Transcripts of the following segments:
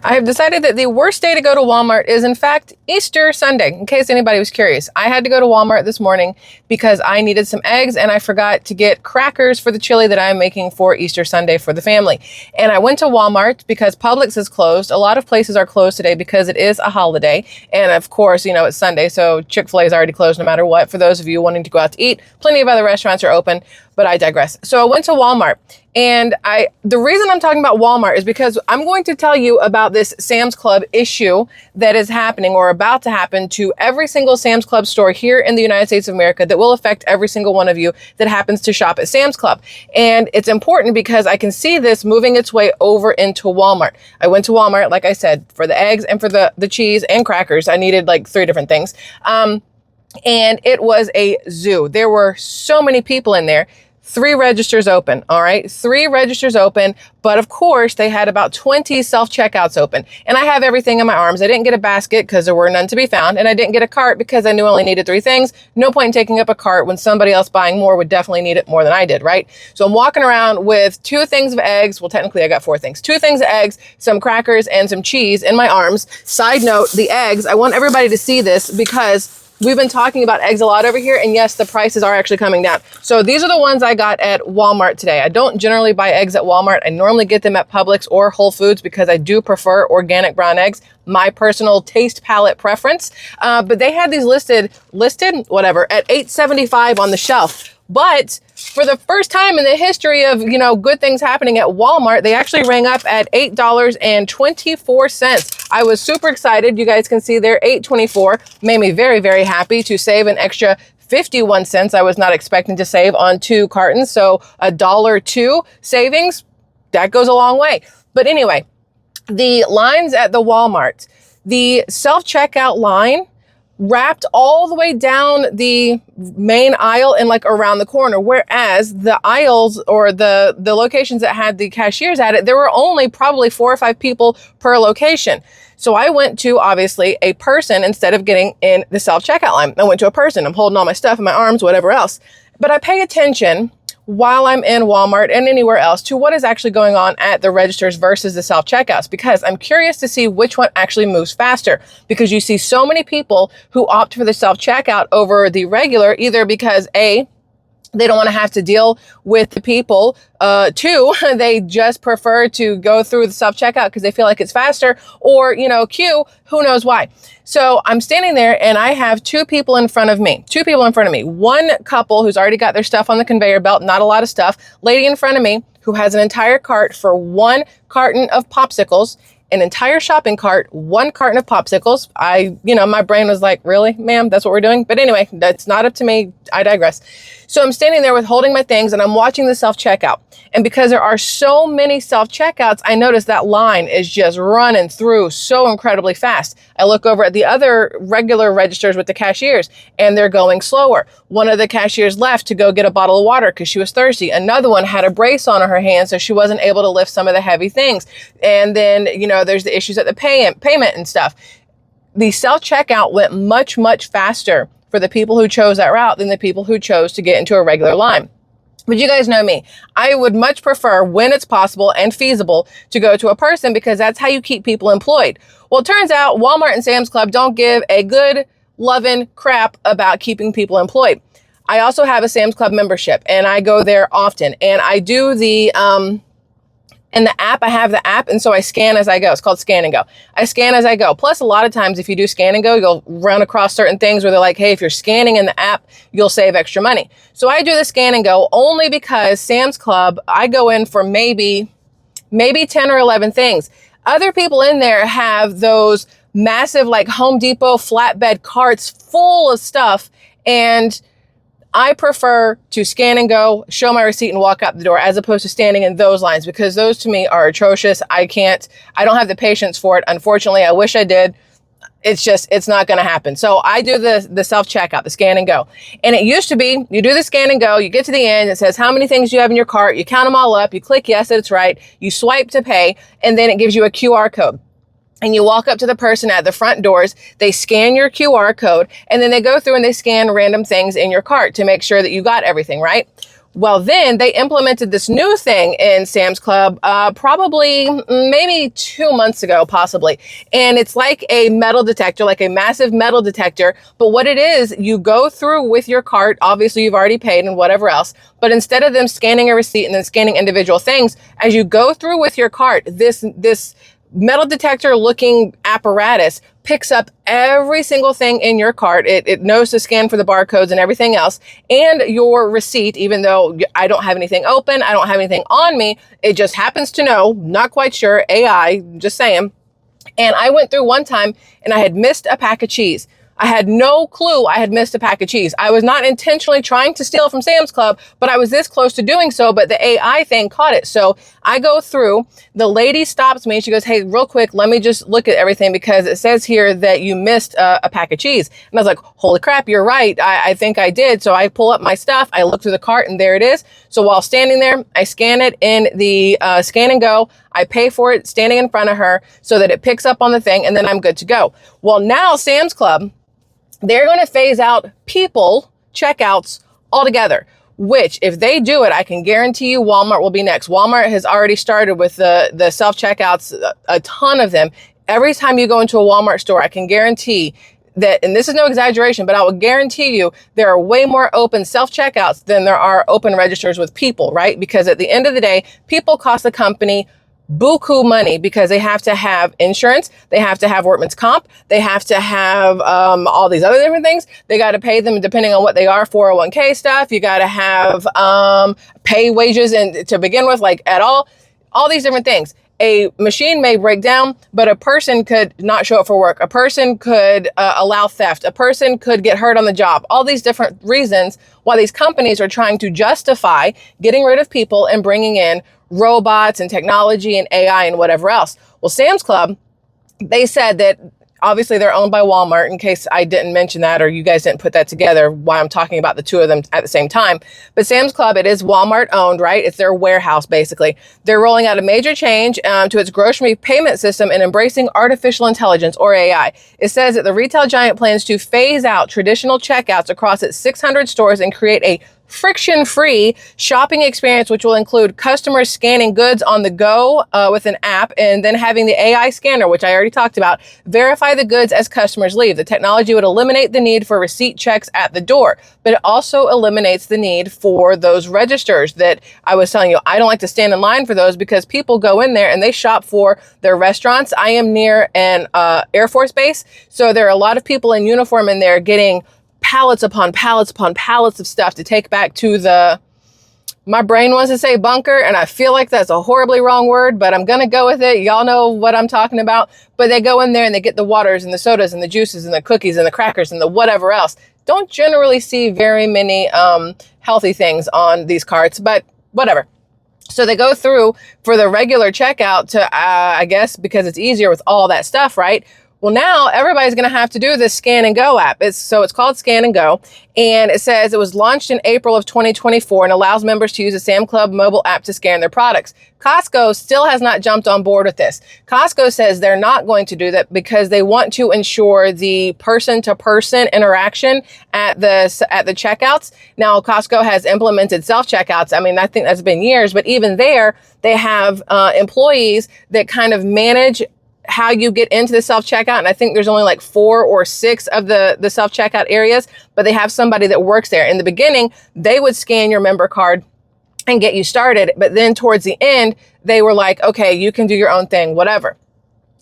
I have decided that the worst day to go to Walmart is, in fact, Easter Sunday, in case anybody was curious. I had to go to Walmart this morning because I needed some eggs and I forgot to get crackers for the chili that I'm making for Easter Sunday for the family. And I went to Walmart because Publix is closed. A lot of places are closed today because it is a holiday. And of course, you know, it's Sunday, so Chick-fil-A is already closed no matter what. For those of you wanting to go out to eat, plenty of other restaurants are open, but I digress. So I went to Walmart. And the reason I'm talking about Walmart is because I'm going to tell you about this Sam's Club issue that is happening or about to happen to every single Sam's Club store here in the United States of America that will affect every single one of you that happens to shop at Sam's Club. And it's important because I can see this moving its way over into Walmart. I went to Walmart, like I said, for the eggs and for the cheese and crackers. I needed like 3 different things. And it was a zoo. There were so many people in there. 3 registers open, all right? 3 registers open, but of course they had about 20 self-checkouts open. And I have everything in my arms. I didn't get a basket because there were none to be found, and I didn't get a cart because I knew I only needed 3 things. No point in taking up a cart when somebody else buying more would definitely need it more than I did, right? So I'm walking around with 2 things of eggs. Well, technically I got 4 things. 2 things of eggs, some crackers, and some cheese in my arms. Side note, the eggs, I want everybody to see this because we've been talking about eggs a lot over here, and yes, the prices are actually coming down. So these are the ones I got at Walmart today. I don't generally buy eggs at Walmart. I normally get them at Publix or Whole Foods because I do prefer organic brown eggs, my personal taste palette preference. But they had these listed, whatever, at $8.75 on the shelf. But for the first time in the history of, you know, good things happening at Walmart, they actually rang up at $8.24. I was super excited. You guys can see there, $8.24 made me very, very happy to save an extra 51 cents. I was not expecting to save on 2 cartons. So $1.02 savings, that goes a long way. But anyway, the lines at the Walmart, the self-checkout line wrapped all the way down the main aisle and like around the corner. Whereas the aisles or the locations that had the cashiers at it, there were only probably 4 or 5 people per location. So I went to obviously a person instead of getting in the self-checkout line. I went to a person. I'm holding all my stuff in my arms, whatever else. But I pay attention while I'm in Walmart and anywhere else to what is actually going on at the registers versus the self-checkouts, because I'm curious to see which one actually moves faster, because you see so many people who opt for the self-checkout over the regular, either because A, they don't want to have to deal with the people. 2, they just prefer to go through the self-checkout because they feel like it's faster, or, you know, Q, who knows why. So I'm standing there and I have 2 people in front of me, 2 people in front of me, one couple who's already got their stuff on the conveyor belt, not a lot of stuff, lady in front of me who has an entire cart for 1 carton of popsicles, an entire shopping cart, 1 carton of popsicles. My brain was like, really, ma'am, that's what we're doing? But anyway, that's not up to me. I digress. So I'm standing there with holding my things and I'm watching the self-checkout. And because there are so many self-checkouts, I notice that line is just running through so incredibly fast. I look over at the other regular registers with the cashiers and they're going slower. One of the cashiers left to go get a bottle of water because she was thirsty. Another one had a brace on her hand, so she wasn't able to lift some of the heavy things. And then, you know, there's the issues at the payment and stuff. The self-checkout went much, much faster for the people who chose that route than the people who chose to get into a regular line. But you guys know me. I would much prefer, when it's possible and feasible, to go to a person because that's how you keep people employed. Well, it turns out Walmart and Sam's Club don't give a good, loving crap about keeping people employed. I also have a Sam's Club membership and I go there often, and I do the, in the app, I have the app, and so I scan as I go. It's called Scan and Go. I scan as I go. Plus, a lot of times, if you do Scan and Go, you'll run across certain things where they're like, hey, if you're scanning in the app, you'll save extra money. So I do the Scan and Go only because Sam's Club, I go in for maybe 10 or 11 things. Other people in there have those massive, like Home Depot flatbed carts full of stuff, and I prefer to scan and go, show my receipt and walk out the door, as opposed to standing in those lines, because those to me are atrocious. I don't have the patience for it. Unfortunately, I wish I did. It's not going to happen. So I do the self-checkout, the scan and go. And it used to be, you do the scan and go, you get to the end, it says how many things you have in your cart, you count them all up, you click yes, it's right, you swipe to pay, and then it gives you a QR code. And you walk up to the person at the front doors, they scan your QR code, and then they go through and they scan random things in your cart to make sure that you got everything, right? Well, then they implemented this new thing in Sam's Club, probably maybe 2 months ago, possibly. And it's like a metal detector, like a massive metal detector. But what it is, you go through with your cart. Obviously, you've already paid and whatever else. But instead of them scanning a receipt and then scanning individual things, as you go through with your cart, this metal detector looking apparatus picks up every single thing in your cart. It knows to scan for the barcodes and everything else, and your receipt, even though I don't have anything open, I don't have anything on me, it just happens to know, not quite sure, AI, just saying. And I went through one time and I had missed a pack of cheese. I had no clue I had missed a pack of cheese. I was not intentionally trying to steal from Sam's Club, but I was this close to doing so, but the AI thing caught it. So I go through, the lady stops me and she goes, hey, real quick, let me just look at everything because it says here that you missed a pack of cheese. And I was like, holy crap, you're right. I think I did. So I pull up my stuff, I look through the cart and there it is. So while standing there, I scan it in the scan and go. I pay for it standing in front of her so that it picks up on the thing and then I'm good to go. Well, now Sam's Club, they're going to phase out people checkouts altogether, which if they do it, I can guarantee you Walmart will be next. Walmart has already started with the self-checkouts, a ton of them. Every time you go into a Walmart store, I can guarantee that, and this is no exaggeration, but I will guarantee you there are way more open self-checkouts than there are open registers with people, right? Because at the end of the day, people cost the company buku money because they have to have insurance, they have to have workman's comp, they have to have all these other different things. They got to pay them depending on what they are, 401k stuff. You got to have pay wages and to begin with, like at all these different things. A machine may break down, but a person could not show up for work. A person could allow theft. A person could get hurt on the job. All these different reasons why these companies are trying to justify getting rid of people and bringing in robots and technology and AI and whatever else. Well, Sam's Club, they said that obviously they're owned by Walmart, in case I didn't mention that or you guys didn't put that together why I'm talking about the two of them at the same time. But Sam's Club, it is Walmart owned, right? It's their warehouse, basically. They're rolling out a major change to its grocery payment system and embracing artificial intelligence, or AI. It says that the retail giant plans to phase out traditional checkouts across its 600 stores and create a friction-free shopping experience, which will include customers scanning goods on the go with an app and then having the AI scanner, which I already talked about, verify the goods as customers leave. The technology would eliminate the need for receipt checks at the door, but it also eliminates the need for those registers that I was telling you. I don't like to stand in line for those because people go in there and they shop for their restaurants. I am near an Air Force base, so there are a lot of people in uniform in there getting pallets upon pallets upon pallets of stuff to take back to my brain wants to say bunker, and I feel like that's a horribly wrong word, but I'm going to go with it. Y'all know what I'm talking about. But they go in there and they get the waters and the sodas and the juices and the cookies and the crackers and the whatever else. Don't generally see very many healthy things on these carts, but whatever. So they go through for the regular checkout to, I guess, because it's easier with all that stuff, right? Well, now everybody's going to have to do this Scan and Go app. It's called Scan and Go. And it says it was launched in April of 2024 and allows members to use the Sam Club mobile app to scan their products. Costco still has not jumped on board with this. Costco says they're not going to do that because they want to ensure the person-to-person interaction at the checkouts. Now, Costco has implemented self-checkouts. I mean, I think that's been years, but even there, they have employees that kind of manage how you get into the self-checkout. And I think there's only like 4 or 6 of the self-checkout areas, but they have somebody that works there. In the beginning, they would scan your member card and get you started. But then towards the end, they were like, okay, you can do your own thing, whatever.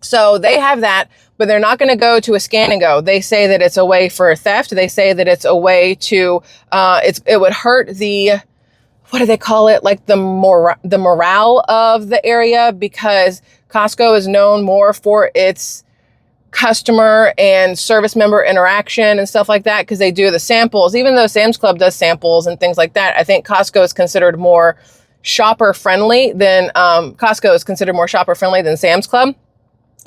So they have that, but they're not going to go to a Scan and Go. They say that it's a way for theft. They say that it's a way to, it would hurt what do they call it? Like the morale of the area, because Costco is known more for its customer and service member interaction and stuff like that, because they do the samples. Even though Sam's Club does samples and things like that, I think Costco is considered more shopper friendly than Sam's Club.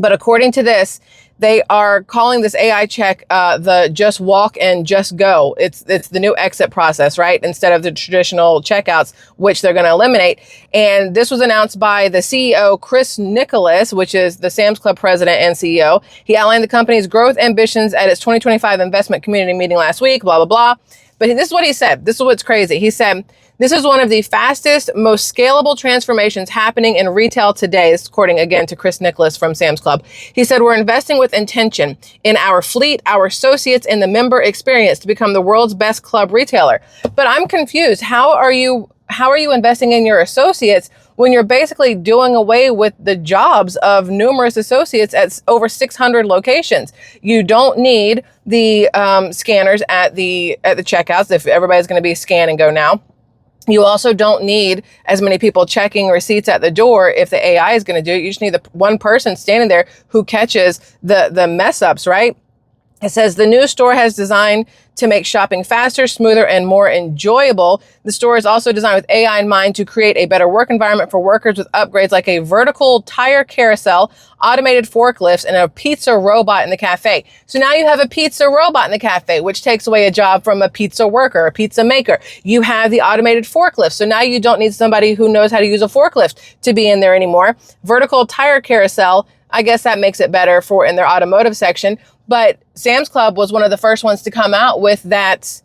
But according to this, they are calling this AI check the just walk and just go. It's the new exit process, right? Instead of the traditional checkouts, which they're going to eliminate. And this was announced by the CEO, Chris Nicholas, which is the Sam's Club president and CEO. He outlined the company's growth ambitions at its 2025 investment community meeting last week, blah, blah, blah. But this is what he said. This is what's crazy. He said, This is one of the fastest, most scalable transformations happening in retail today. This is according again to Chris Nicholas from Sam's Club. He said, we're investing with intention in our fleet, our associates, and the member experience to become the world's best club retailer. But I'm confused. How are you investing in your associates when you're basically doing away with the jobs of numerous associates at over 600 locations? You don't need the scanners at the checkouts if everybody's going to be scan and go now. You also don't need as many people checking receipts at the door if the AI is going to do it. You just need the one person standing there who catches the mess ups, right? It says the new store has designed to make shopping faster, smoother, and more enjoyable. The store is also designed with AI in mind to create a better work environment for workers with upgrades like a vertical tire carousel, automated forklifts, and a pizza robot in the cafe. So now you have a pizza robot in the cafe, which takes away a job from a pizza worker, a pizza maker. You have the automated forklift. So now you don't need somebody who knows how to use a forklift to be in there anymore. Vertical tire carousel, I guess that makes it better for in their automotive section. But Sam's Club was one of the first ones to come out with the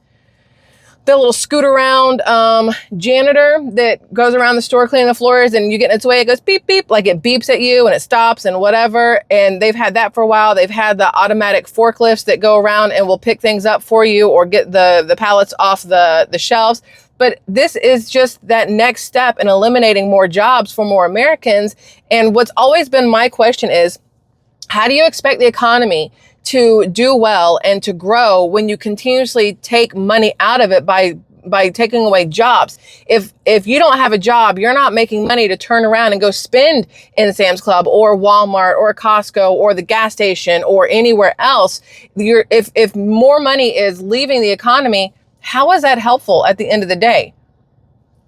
little scoot around janitor that goes around the store cleaning the floors, and you get in its way, it goes beep, beep, like it beeps at you and it stops and whatever. And they've had that for a while. They've had the automatic forklifts that go around and will pick things up for you or get the pallets off the shelves. But this is just that next step in eliminating more jobs for more Americans. And what's always been my question is, how do you expect the economy to do well and to grow when you continuously take money out of it by taking away jobs? If you don't have a job, you're not making money to turn around and go spend in Sam's Club or Walmart or Costco or the gas station or anywhere else. If more money is leaving the economy, how is that helpful at the end of the day?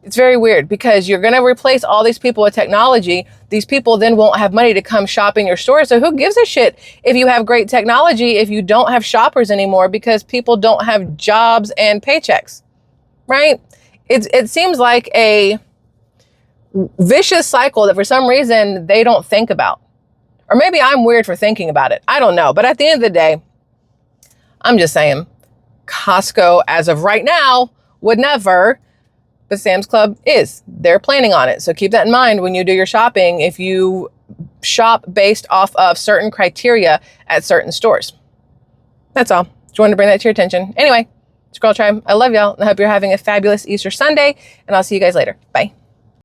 It's very weird because you're going to replace all these people with technology. These people then won't have money to come shop in your store. So who gives a shit if you have great technology if you don't have shoppers anymore because people don't have jobs and paychecks, right? It seems like a vicious cycle that for some reason they don't think about. Or maybe I'm weird for thinking about it. I don't know. But at the end of the day, I'm just saying, Costco, as of right now, would never. But Sam's Club is. They're planning on it. So keep that in mind when you do your shopping, if you shop based off of certain criteria at certain stores. That's all. Just wanted to bring that to your attention. Anyway, SquirrelTribe, I love y'all. I hope you're having a fabulous Easter Sunday, and I'll see you guys later. Bye.